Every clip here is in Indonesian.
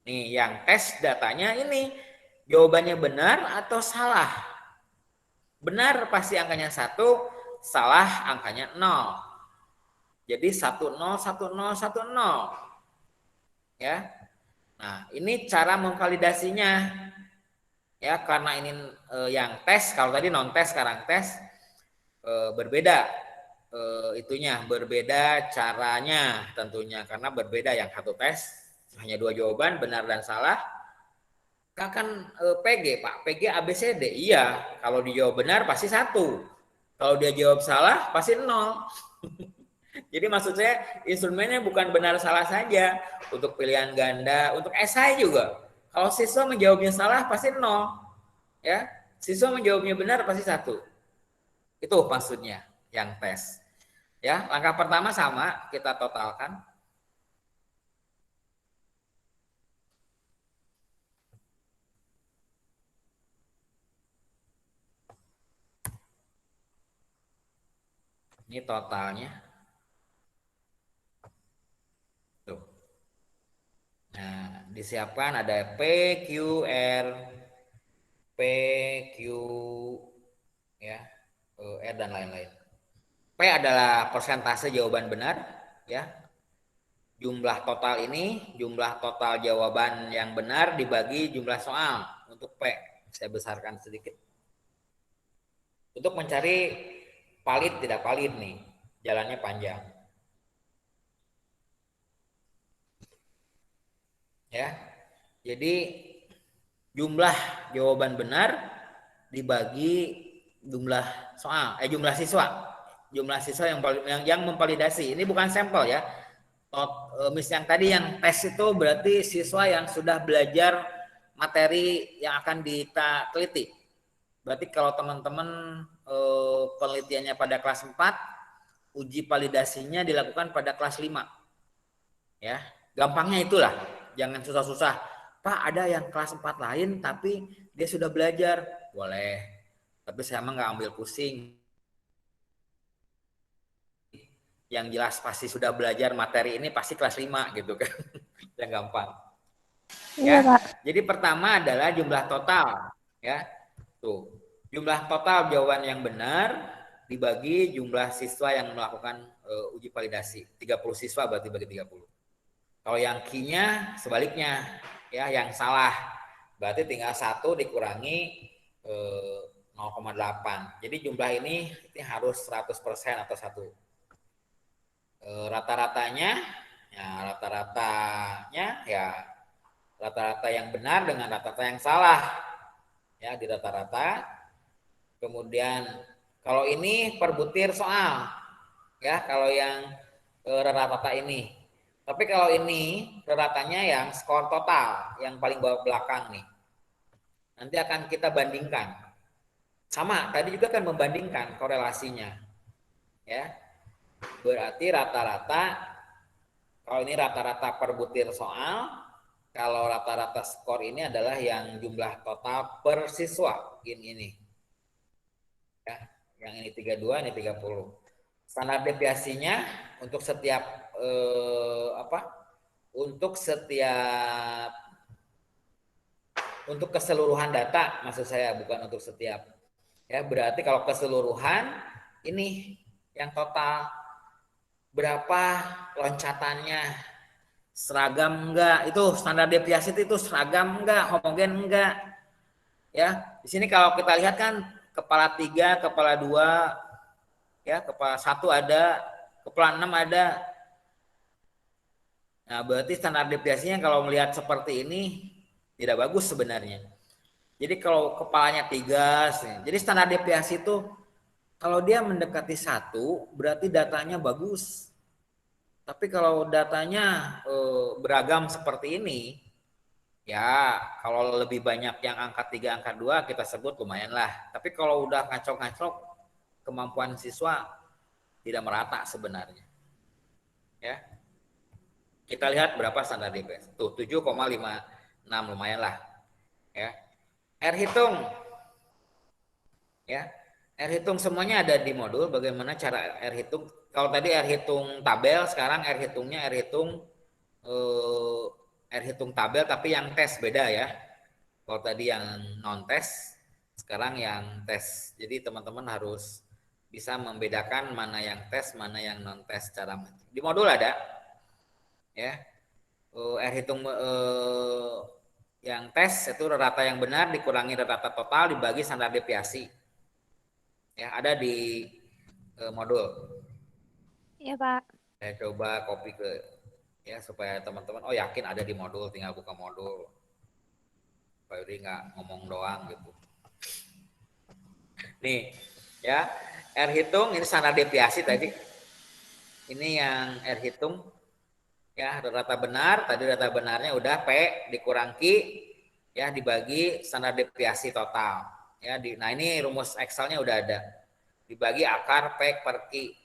Nih, yang tes datanya ini jawabannya benar atau salah. Benar pasti angkanya 1, salah angkanya 0. Jadi 101010 ya. Nah, ini cara memvalidasinya ya, karena ini yang tes, kalau tadi non tes sekarang tes, berbeda itunya, berbeda caranya tentunya, karena berbeda. Yang satu tes hanya 2 jawaban benar dan salah, kan PG Pak, PG ABCD. Iya, kalau dijawab benar pasti 1, kalau dia jawab salah pasti 0. Jadi maksud saya instrumennya bukan benar salah saja untuk pilihan ganda, untuk esai juga. Kalau siswa menjawabnya salah pasti 0, ya. Siswa menjawabnya benar pasti 1. Itu maksudnya yang tes. Ya, langkah pertama sama, kita totalkan. Ini totalnya. Tuh. Nah, disiapkan ada P, Q, R, P, Q, ya, R dan lain-lain. P adalah persentase jawaban benar, ya. Jumlah total ini, jumlah total jawaban yang benar dibagi jumlah soal. Untuk P, saya besarkan sedikit. Untuk mencari valid tidak valid nih, jalannya panjang. Ya. Jadi jumlah jawaban benar dibagi jumlah soal, jumlah siswa. Jumlah siswa yang memvalidasi. Ini bukan sampel ya. Yang tadi yang tes itu berarti siswa yang sudah belajar materi yang akan diteliti. Berarti kalau teman-teman penelitiannya pada kelas 4, uji validasinya dilakukan pada kelas 5. Ya, gampangnya itulah. Jangan susah-susah. Pak, ada yang kelas 4 lain tapi dia sudah belajar. Boleh. Tapi saya emang nggak ambil pusing. Yang jelas pasti sudah belajar materi ini pasti kelas 5 gitu kan. Yang gampang. Iya, Ya. Pak. Jadi pertama adalah jumlah total, ya. Tuh. Jumlah total jawaban yang benar dibagi jumlah siswa yang melakukan uji validasi. 30 siswa berarti bagi 30. Kalau yang Q-nya sebaliknya, ya, yang salah. Berarti tinggal 1 dikurangi 0,8. Jadi jumlah ini harus 100% atau 1. Rata-ratanya, ya rata-ratanya ya rata-rata yang benar dengan rata-rata yang salah. Ya, di rata-rata. Kemudian kalau ini per butir soal. Ya, kalau yang rata-rata ini. Tapi kalau ini ratanya yang skor total, yang paling bawah belakang nih. Nanti akan kita bandingkan. Sama, tadi juga kan membandingkan korelasinya. Ya. Berarti rata-rata, kalau ini rata-rata per butir soal, kalau rata-rata skor ini adalah yang jumlah total per siswa ini. Ya, yang ini 32, ini 30. Standar deviasinya untuk setiap untuk keseluruhan data, maksud saya, bukan untuk setiap. Ya, berarti kalau keseluruhan ini yang total berapa loncatannya, seragam enggak, itu standar deviasi itu seragam enggak, homogen enggak. Ya, di sini kalau kita lihat kan kepala 3, kepala 2, ya, kepala 1 ada, kepala 6 ada. Nah, berarti standar deviasinya kalau melihat seperti ini tidak bagus sebenarnya. Jadi kalau kepalanya 3, jadi standar deviasi itu kalau dia mendekati 1 berarti datanya bagus. Tapi kalau datanya beragam seperti ini, ya kalau lebih banyak yang angka 3, angka 2 kita sebut lumayan lah. Tapi kalau udah ngacok-ngacok, kemampuan siswa tidak merata sebenarnya. Ya. Kita lihat berapa standar DPS. Tuh 7,56, lumayan lah. Ya. R hitung. Ya. R hitung semuanya ada di modul. Bagaimana cara R hitung? Kalau tadi R hitung tabel, sekarang R hitungnya R hitung R hitung tabel tapi yang tes beda ya. Kalau tadi yang non tes, sekarang yang tes. Jadi teman-teman harus bisa membedakan mana yang tes, mana yang non tes secara di modul ada ya. R hitung yang tes itu rata yang benar dikurangi rata total dibagi standar deviasi. Ya, ada di modul. Iya, Pak. Saya coba copy ke ya supaya teman-teman yakin ada di modul, tinggal buka modul. Pak Yudi nggak ngomong doang gitu. Nih, ya. R hitung ini standar deviasi tadi. Ini yang R hitung ya rata benar, tadi rata benarnya udah P dikurang Q ya dibagi standar deviasi total. Ya nah ini rumus Excelnya udah ada. Dibagi akar P per Q.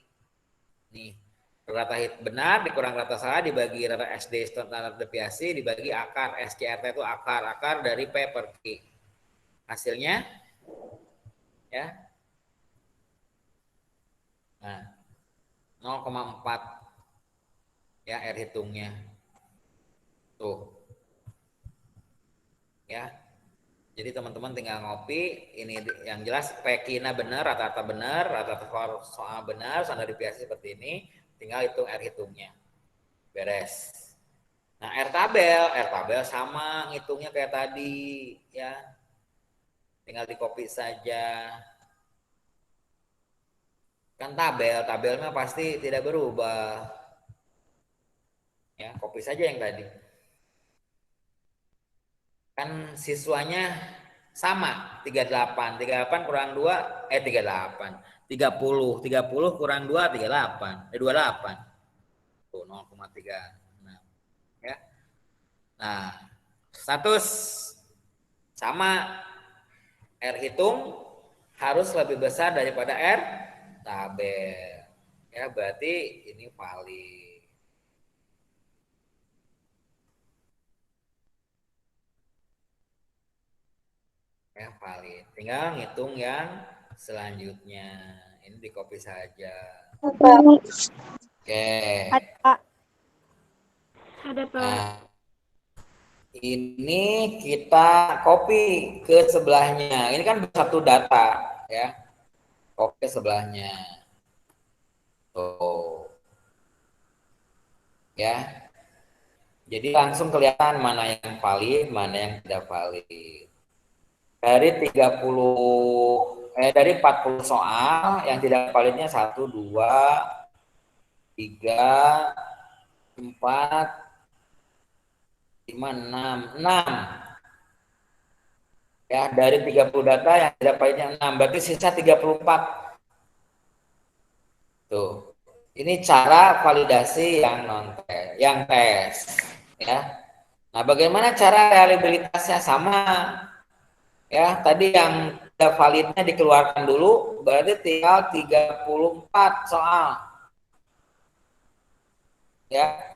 Nih, rata benar dikurang rata salah dibagi rata SD standar deviasi dibagi akar SCRT itu akar dari P per Q. Hasilnya ya. Nah, 0,4 ya R hitungnya. Tuh. Ya. Jadi teman-teman tinggal ngopi, ini yang jelas PQ-nya benar, rata-rata benar, rata-rata soal benar, standar deviasi seperti ini, tinggal hitung R hitungnya. Beres. Nah, R tabel sama ngitungnya kayak tadi ya. Tinggal di copy saja. Kan tabelnya pasti tidak berubah. Ya, copy saja yang tadi. Kan siswanya sama 38 kurang 2 38 30 kurang 2 38 28 tuh 0,3 ya. Nah, status sama R hitung harus lebih besar daripada R tabel ya, berarti ini valid. Ya valid, tinggal ngitung yang selanjutnya. Ini di copy saja. Oke. Ada, Pak. Ada, Pak. Nah, ini kita copy ke sebelahnya. Ini kan satu data ya. Copy ke sebelahnya. Tuh. Ya. Jadi langsung kelihatan mana yang valid, mana yang tidak valid. Dari 40 soal yang tidak validnya 1 2 3 4 5 6 ya, dari 30 data yang tidak validnya 6, berarti sisa 34. Tuh. Ini cara validasi yang non tes, yang tes ya. Nah, bagaimana cara reliabilitasnya? Sama ya, tadi yang tidak validnya dikeluarkan dulu, berarti tinggal 34 soal ya.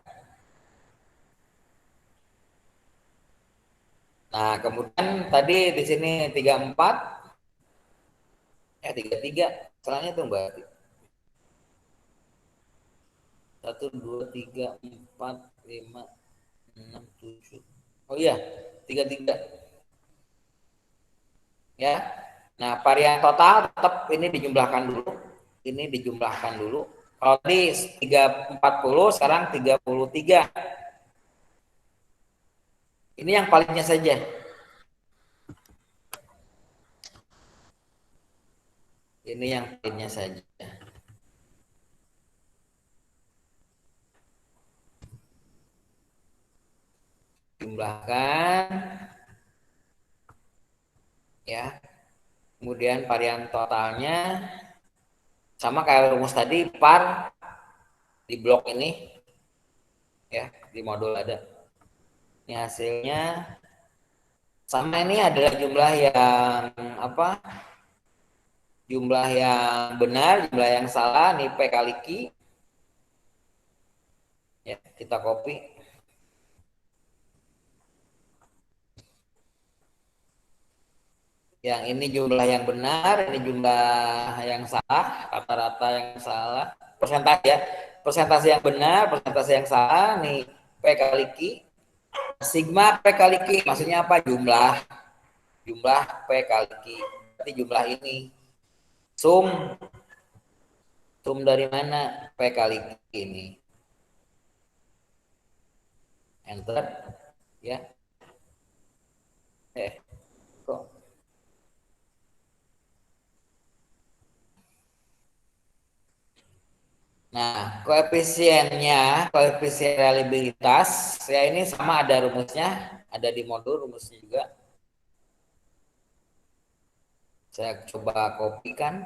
Nah, kemudian tadi di sini 34 ya 33 soalnya itu berarti 1 2 3 4 5 6 7. Oh iya, 33 ya. Nah, varian total tetap ini dijumlahkan dulu. Ini dijumlahkan dulu. Kalau tadi 340, sekarang 33. Ini yang palingnya saja. Ini yang palingnya saja. Jumlahkan ya. Kemudian varian totalnya sama kayak rumus tadi, par di blok ini ya, di modul ada. Ini hasilnya sama, ini adalah jumlah yang apa? Jumlah yang benar, jumlah yang salah, nih P kali Q. Ya, kita copy. Yang ini jumlah yang benar, ini jumlah yang salah, rata-rata yang salah, persentase ya. Persentase yang benar, persentase yang salah, nih P kali Q. sigma P kali Q maksudnya apa? Jumlah P kali Q. Berarti jumlah ini. Sum dari mana? P kali Q ini. Enter. Ya. Kok. Nah, koefisien reliabilitas, ya ini sama ada rumusnya, ada di modul rumusnya juga. Saya coba kopikan.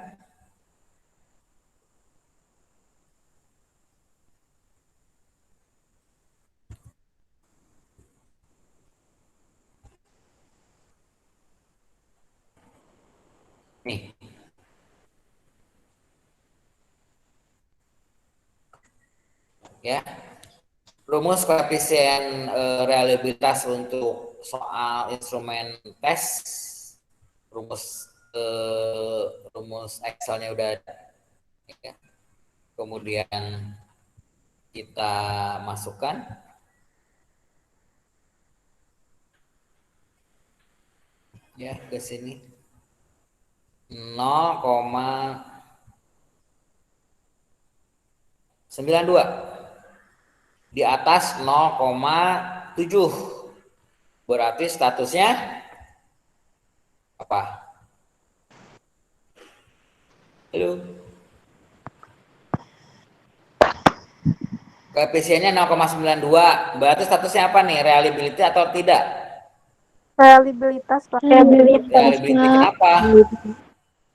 Nih. Ya. Rumus koefisien reliabilitas untuk soal instrumen tes, rumus Excel-nya udah ada. Ya. Kemudian kita masukkan. Ya, ke sini. 0,92. Di atas 0,7. Berarti statusnya apa? Halo. Koefisiennya 0,92. Berarti statusnya apa nih? Reliability atau tidak? Reliabilitas, Pak. Reliability kenapa?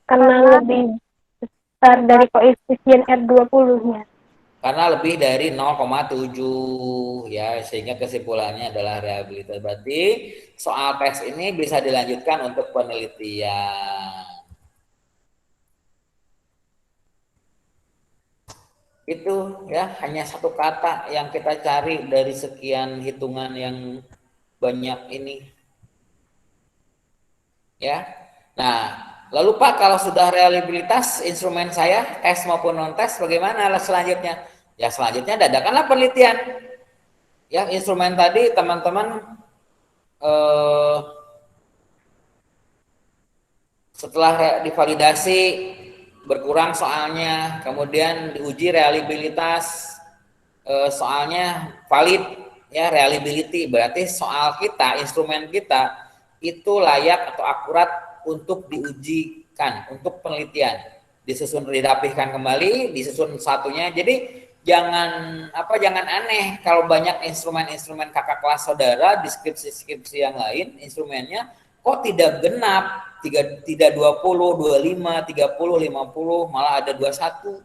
Karena lebih besar dari koefisien R20-nya. Karena lebih dari 0,7 ya, sehingga kesimpulannya adalah reliabilitas. Berarti soal tes ini bisa dilanjutkan untuk penelitian. Itu ya hanya satu kata yang kita cari dari sekian hitungan yang banyak ini. Ya. Nah, lalu Pak, kalau sudah reliabilitas instrumen saya tes maupun non tes, bagaimana selanjutnya? Ya selanjutnya dadakanlah penelitian. Ya, instrumen tadi teman-teman setelah divalidasi berkurang soalnya, kemudian diuji reliabilitas, soalnya valid, ya reliability, berarti soal kita, instrumen kita itu layak atau akurat untuk diujikan, untuk penelitian. Disusun, dirapihkan kembali, disusun satunya. Jadi jangan aneh kalau banyak instrumen-instrumen kakak kelas saudara, deskripsi-deskripsi yang lain instrumennya kok tidak genap, tidak 20, 25, 30, 50, malah ada 21,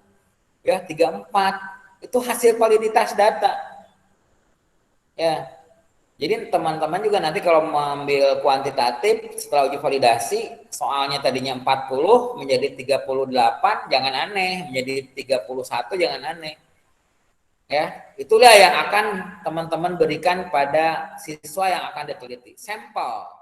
ya 34. Itu hasil validitas data. Ya. Jadi teman-teman juga nanti kalau mengambil kuantitatif setelah uji validasi, soalnya tadinya 40 menjadi 38, jangan aneh, menjadi 31 jangan aneh. Ya, itulah yang akan teman-teman berikan pada siswa yang akan diteliti. Sampel.